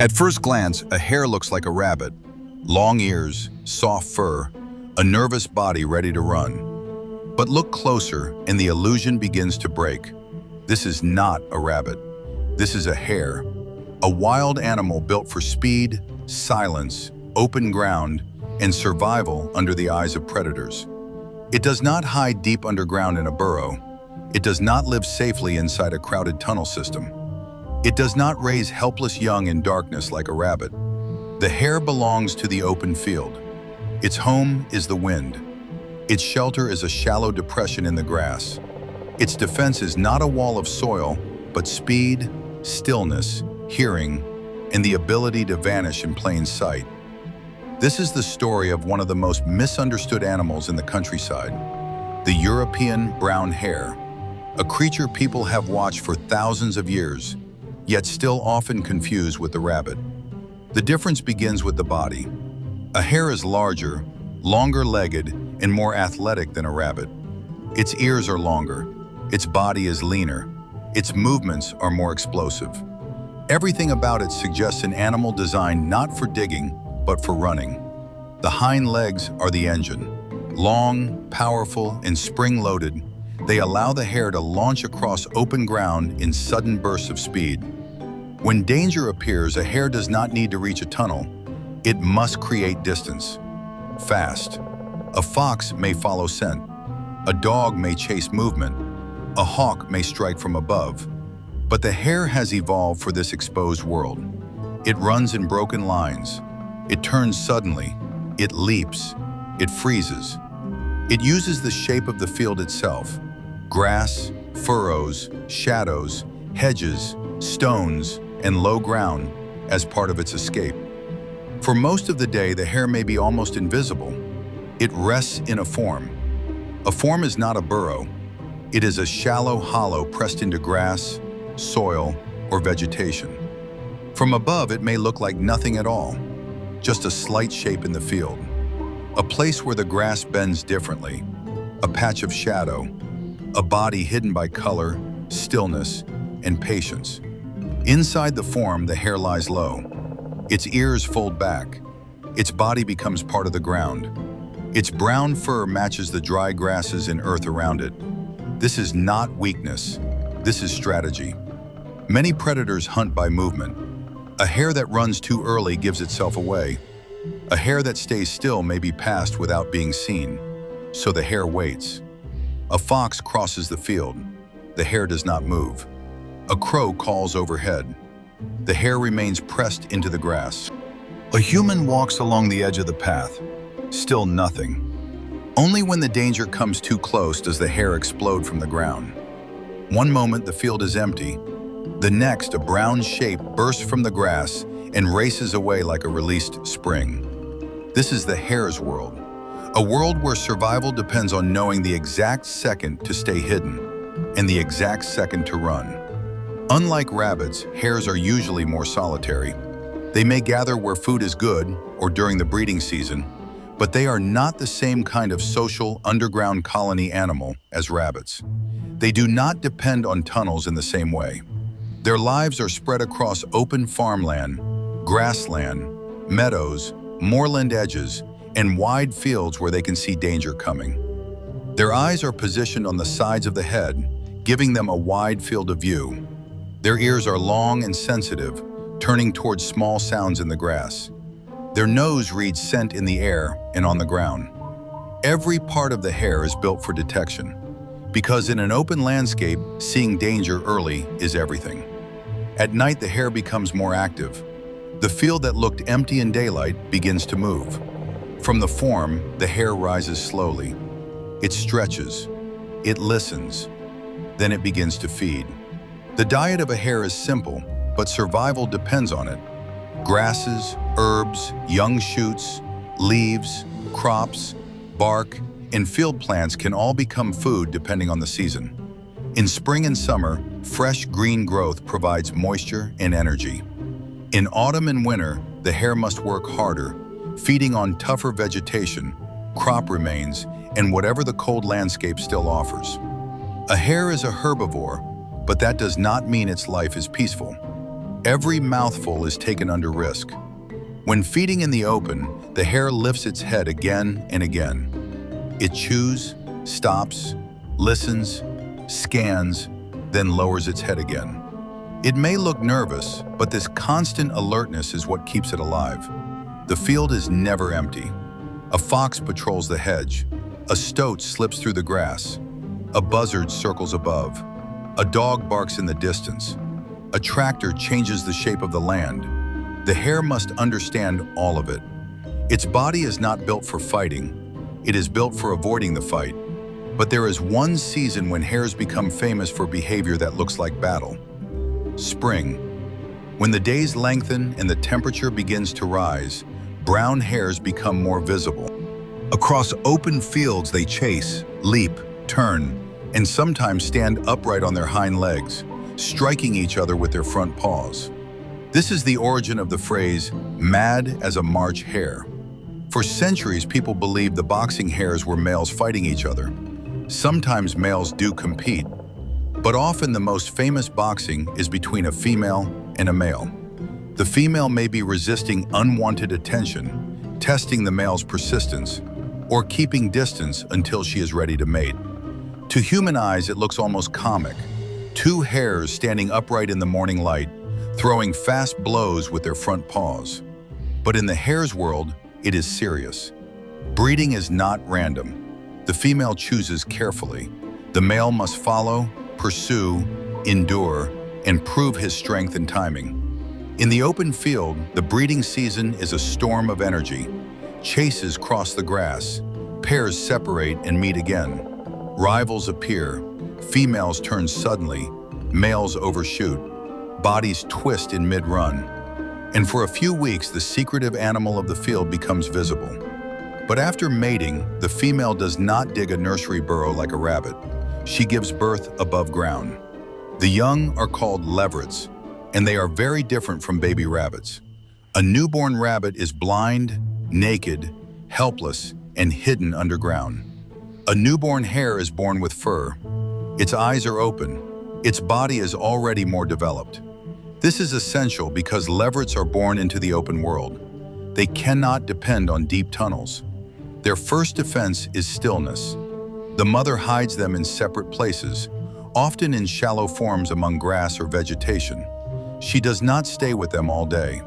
At first glance, a hare looks like a rabbit. Long ears, soft fur, a nervous body ready to run. But look closer and the illusion begins to break. This is not a rabbit. This is a hare, a wild animal built for speed, silence, open ground, and survival under the eyes of predators. It does not hide deep underground in a burrow. It does not live safely inside a crowded tunnel system. It does not raise helpless young in darkness like a rabbit. The hare belongs to the open field. Its home is the wind. Its shelter is a shallow depression in the grass. Its defense is not a wall of soil, but speed, stillness, hearing, and the ability to vanish in plain sight. This is the story of one of the most misunderstood animals in the countryside, the European brown hare, a creature people have watched for thousands of years, yet still often confused with the rabbit. The difference begins with the body. A hare is larger, longer-legged, and more athletic than a rabbit. Its ears are longer, its body is leaner, its movements are more explosive. Everything about it suggests an animal designed not for digging, but for running. The hind legs are the engine. Long, powerful, and spring-loaded, they allow the hare to launch across open ground in sudden bursts of speed. When danger appears, a hare does not need to reach a tunnel. It must create distance. Fast. A fox may follow scent. A dog may chase movement. A hawk may strike from above. But the hare has evolved for this exposed world. It runs in broken lines. It turns suddenly. It leaps. It freezes. It uses the shape of the field itself. Grass, furrows, shadows, hedges, stones, and low ground as part of its escape. For most of the day, the hare may be almost invisible. It rests in a form. A form is not a burrow. It is a shallow hollow pressed into grass, soil, or vegetation. From above, it may look like nothing at all, just a slight shape in the field. A place where the grass bends differently, a patch of shadow, a body hidden by color, stillness, and patience. Inside the form, the hare lies low. Its ears fold back. Its body becomes part of the ground. Its brown fur matches the dry grasses and earth around it. This is not weakness. This is strategy. Many predators hunt by movement. A hare that runs too early gives itself away. A hare that stays still may be passed without being seen, so the hare waits. A fox crosses the field. The hare does not move. A crow calls overhead. The hare remains pressed into the grass. A human walks along the edge of the path. Still nothing. Only when the danger comes too close does the hare explode from the ground. One moment the field is empty. The next, a brown shape bursts from the grass and races away like a released spring. This is the hare's world. A world where survival depends on knowing the exact second to stay hidden and the exact second to run. Unlike rabbits, hares are usually more solitary. They may gather where food is good or during the breeding season, but they are not the same kind of social underground colony animal as rabbits. They do not depend on tunnels in the same way. Their lives are spread across open farmland, grassland, meadows, moorland edges, and wide fields where they can see danger coming. Their eyes are positioned on the sides of the head, giving them a wide field of view. Their ears are long and sensitive, turning towards small sounds in the grass. Their nose reads scent in the air and on the ground. Every part of the hare is built for detection, because in an open landscape, seeing danger early is everything. At night, the hare becomes more active. The field that looked empty in daylight begins to move. From the form, the hare rises slowly. It stretches. It listens. Then it begins to feed. The diet of a hare is simple, but survival depends on it. Grasses, herbs, young shoots, leaves, crops, bark, and field plants can all become food depending on the season. In spring and summer, fresh green growth provides moisture and energy. In autumn and winter, the hare must work harder, feeding on tougher vegetation, crop remains, and whatever the cold landscape still offers. A hare is a herbivore, but that does not mean its life is peaceful. Every mouthful is taken under risk. When feeding in the open, the hare lifts its head again and again. It chews, stops, listens, scans, then lowers its head again. It may look nervous, but this constant alertness is what keeps it alive. The field is never empty. A fox patrols the hedge. A stoat slips through the grass. A buzzard circles above. A dog barks in the distance. A tractor changes the shape of the land. The hare must understand all of it. Its body is not built for fighting. It is built for avoiding the fight. But there is one season when hares become famous for behavior that looks like battle. Spring. When the days lengthen and the temperature begins to rise, brown hares become more visible. Across open fields they chase, leap, turn, and sometimes stand upright on their hind legs, striking each other with their front paws. This is the origin of the phrase, mad as a March hare. For centuries, people believed the boxing hares were males fighting each other. Sometimes males do compete, but often the most famous boxing is between a female and a male. The female may be resisting unwanted attention, testing the male's persistence, or keeping distance until she is ready to mate. To human eyes, it looks almost comic. Two hares standing upright in the morning light, throwing fast blows with their front paws. But in the hare's world, it is serious. Breeding is not random. The female chooses carefully. The male must follow, pursue, endure, and prove his strength and timing. In the open field, the breeding season is a storm of energy. Chases cross the grass, pairs separate and meet again. Rivals appear, females turn suddenly, males overshoot, bodies twist in mid-run. And for a few weeks, the secretive animal of the field becomes visible. But after mating, the female does not dig a nursery burrow like a rabbit. She gives birth above ground. The young are called leverets, and they are very different from baby rabbits. A newborn rabbit is blind, naked, helpless, and hidden underground. A newborn hare is born with fur. Its eyes are open. Its body is already more developed. This is essential because leverets are born into the open world. They cannot depend on deep tunnels. Their first defense is stillness. The mother hides them in separate places, often in shallow forms among grass or vegetation. She does not stay with them all day.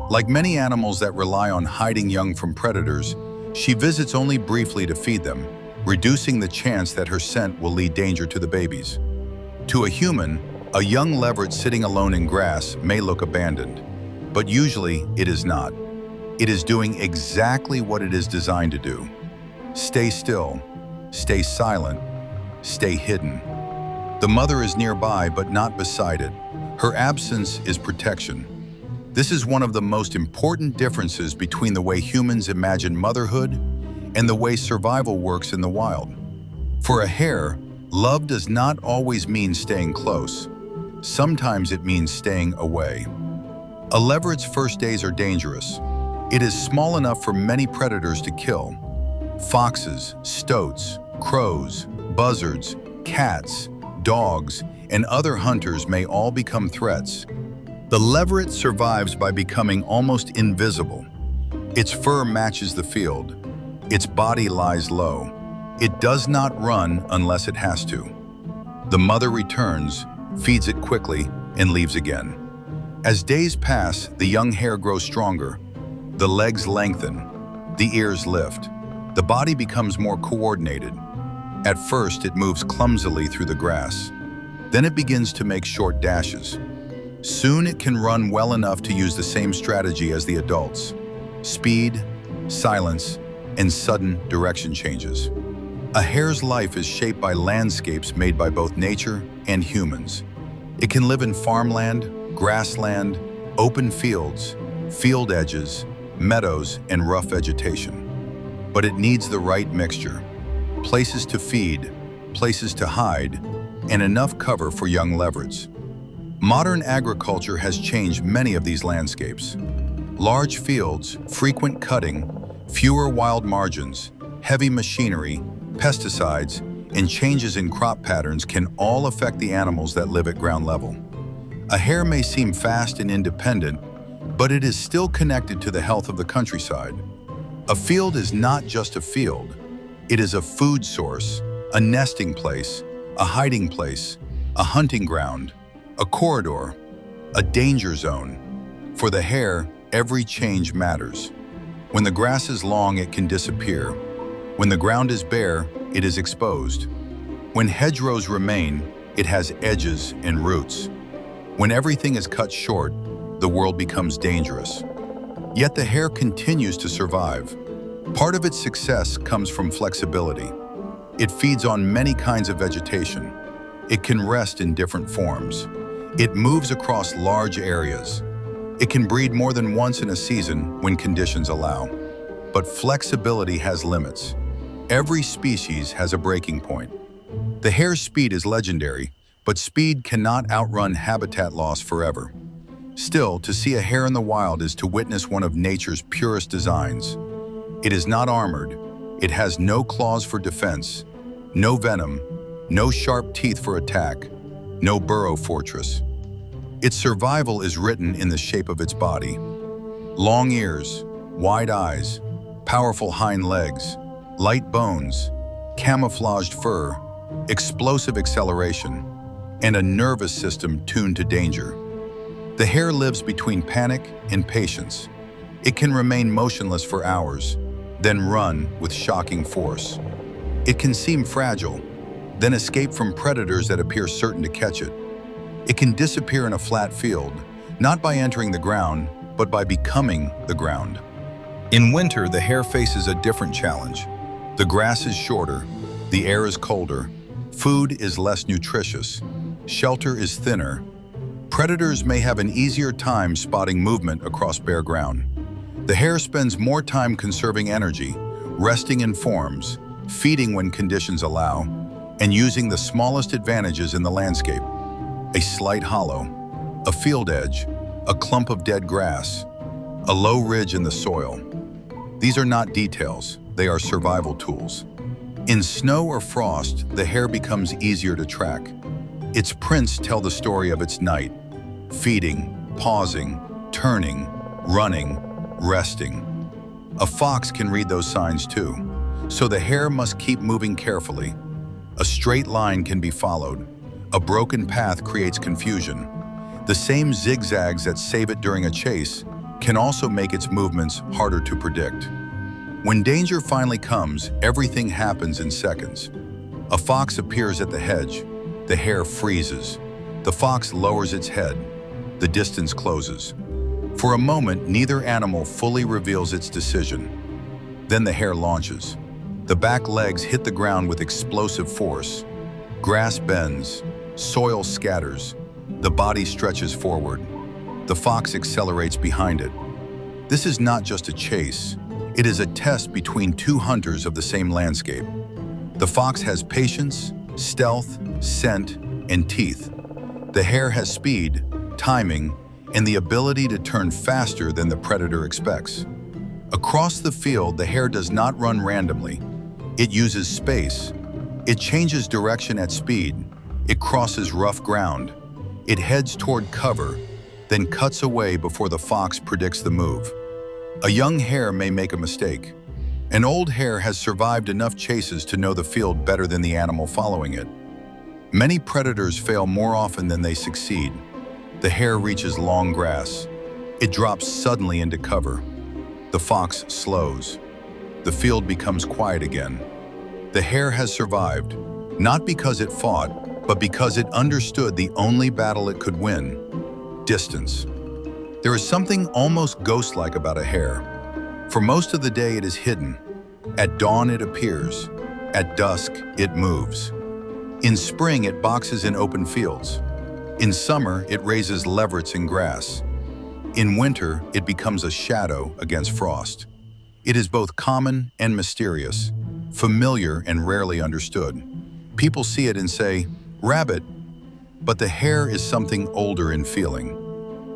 Like many animals that rely on hiding young from predators, she visits only briefly to feed them, reducing the chance that her scent will lead danger to the babies. To a human, a young leveret sitting alone in grass may look abandoned, but usually it is not. It is doing exactly what it is designed to do. Stay still, stay silent, stay hidden. The mother is nearby but not beside it. Her absence is protection. This is one of the most important differences between the way humans imagine motherhood and the way survival works in the wild. For a hare, love does not always mean staying close. Sometimes it means staying away. A leveret's first days are dangerous. It is small enough for many predators to kill. Foxes, stoats, crows, buzzards, cats, dogs, and other hunters may all become threats. The leveret survives by becoming almost invisible. Its fur matches the field. Its body lies low. It does not run unless it has to. The mother returns, feeds it quickly, and leaves again. As days pass, the young hare grows stronger. The legs lengthen. The ears lift. The body becomes more coordinated. At first, it moves clumsily through the grass. Then it begins to make short dashes. Soon it can run well enough to use the same strategy as the adults. Speed, silence, and sudden direction changes. A hare's life is shaped by landscapes made by both nature and humans. It can live in farmland, grassland, open fields, field edges, meadows, and rough vegetation. But it needs the right mixture. Places to feed, places to hide, and enough cover for young leverets. Modern agriculture has changed many of these landscapes. Large fields, frequent cutting, fewer wild margins, heavy machinery, pesticides, and changes in crop patterns can all affect the animals that live at ground level. A hare may seem fast and independent, but it is still connected to the health of the countryside. A field is not just a field. It is a food source, a nesting place, a hiding place, a hunting ground, a corridor, a danger zone. For the hare, every change matters. When the grass is long, it can disappear. When the ground is bare, it is exposed. When hedgerows remain, it has edges and roots. When everything is cut short, the world becomes dangerous. Yet the hare continues to survive. Part of its success comes from flexibility. It feeds on many kinds of vegetation. It can rest in different forms. It moves across large areas. It can breed more than once in a season when conditions allow. But flexibility has limits. Every species has a breaking point. The hare's speed is legendary, but speed cannot outrun habitat loss forever. Still, to see a hare in the wild is to witness one of nature's purest designs. It is not armored. It has no claws for defense, no venom, no sharp teeth for attack, no burrow fortress. Its survival is written in the shape of its body. Long ears, wide eyes, powerful hind legs, light bones, camouflaged fur, explosive acceleration, and a nervous system tuned to danger. The hare lives between panic and patience. It can remain motionless for hours, then run with shocking force. It can seem fragile, then escape from predators that appear certain to catch it. It can disappear in a flat field, not by entering the ground, but by becoming the ground. In winter, the hare faces a different challenge. The grass is shorter, the air is colder, food is less nutritious, shelter is thinner. Predators may have an easier time spotting movement across bare ground. The hare spends more time conserving energy, resting in forms, feeding when conditions allow, and using the smallest advantages in the landscape. A slight hollow, a field edge, a clump of dead grass, a low ridge in the soil. These are not details, they are survival tools. In snow or frost, the hare becomes easier to track. Its prints tell the story of its night, feeding, pausing, turning, running, resting. A fox can read those signs too, so the hare must keep moving carefully. A straight line can be followed. A broken path creates confusion. The same zigzags that save it during a chase can also make its movements harder to predict. When danger finally comes, everything happens in seconds. A fox appears at the hedge. The hare freezes. The fox lowers its head. The distance closes. For a moment, neither animal fully reveals its decision. Then the hare launches. The back legs hit the ground with explosive force. Grass bends, soil scatters, the body stretches forward. The fox accelerates behind it. This is not just a chase. It is a test between two hunters of the same landscape. The fox has patience, stealth, scent, and teeth. The hare has speed, timing, and the ability to turn faster than the predator expects. Across the field, the hare does not run randomly. It uses space. It changes direction at speed. It crosses rough ground. It heads toward cover, then cuts away before the fox predicts the move. A young hare may make a mistake. An old hare has survived enough chases to know the field better than the animal following it. Many predators fail more often than they succeed. The hare reaches long grass. It drops suddenly into cover. The fox slows. The field becomes quiet again. The hare has survived, not because it fought, but because it understood the only battle it could win: distance. There is something almost ghost-like about a hare. For most of the day, it is hidden. At dawn, it appears. At dusk, it moves. In spring, it boxes in open fields. In summer, it raises leverets in grass. In winter, it becomes a shadow against frost. It is both common and mysterious, familiar and rarely understood. People see it and say, "Rabbit," but the hare is something older in feeling,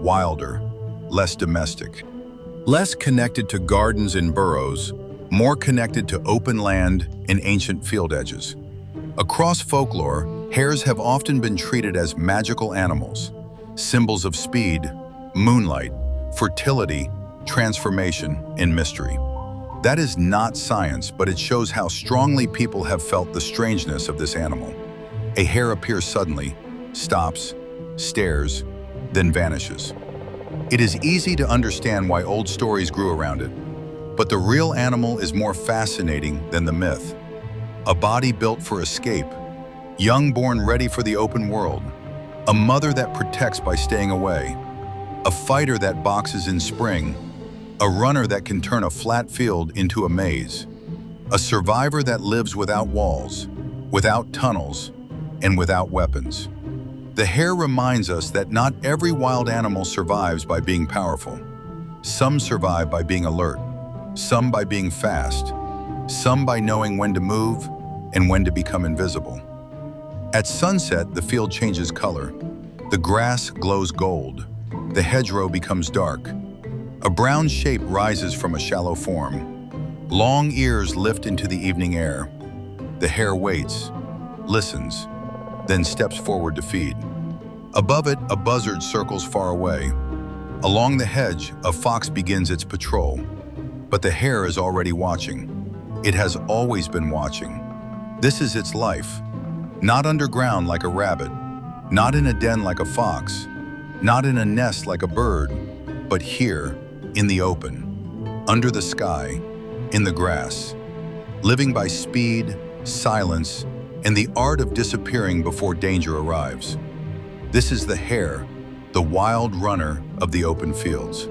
wilder, less domestic. Less connected to gardens and burrows, more connected to open land and ancient field edges. Across folklore, hares have often been treated as magical animals, symbols of speed, moonlight, fertility, transformation, and mystery. That is not science, but it shows how strongly people have felt the strangeness of this animal. A hare appears suddenly, stops, stares, then vanishes. It is easy to understand why old stories grew around it, but the real animal is more fascinating than the myth. A body built for escape, young born ready for the open world, a mother that protects by staying away, a fighter that boxes in spring, a runner that can turn a flat field into a maze, a survivor that lives without walls, without tunnels, and without weapons. The hare reminds us that not every wild animal survives by being powerful. Some survive by being alert, some by being fast, some by knowing when to move and when to become invisible. At sunset, the field changes color. The grass glows gold. The hedgerow becomes dark. A brown shape rises from a shallow form. Long ears lift into the evening air. The hare waits, listens, then steps forward to feed. Above it, a buzzard circles far away. Along the hedge, a fox begins its patrol. But the hare is already watching. It has always been watching. This is its life. Not underground like a rabbit, not in a den like a fox, not in a nest like a bird, but here, in the open, under the sky, in the grass, living by speed, silence, and the art of disappearing before danger arrives. This is the hare, the wild runner of the open fields.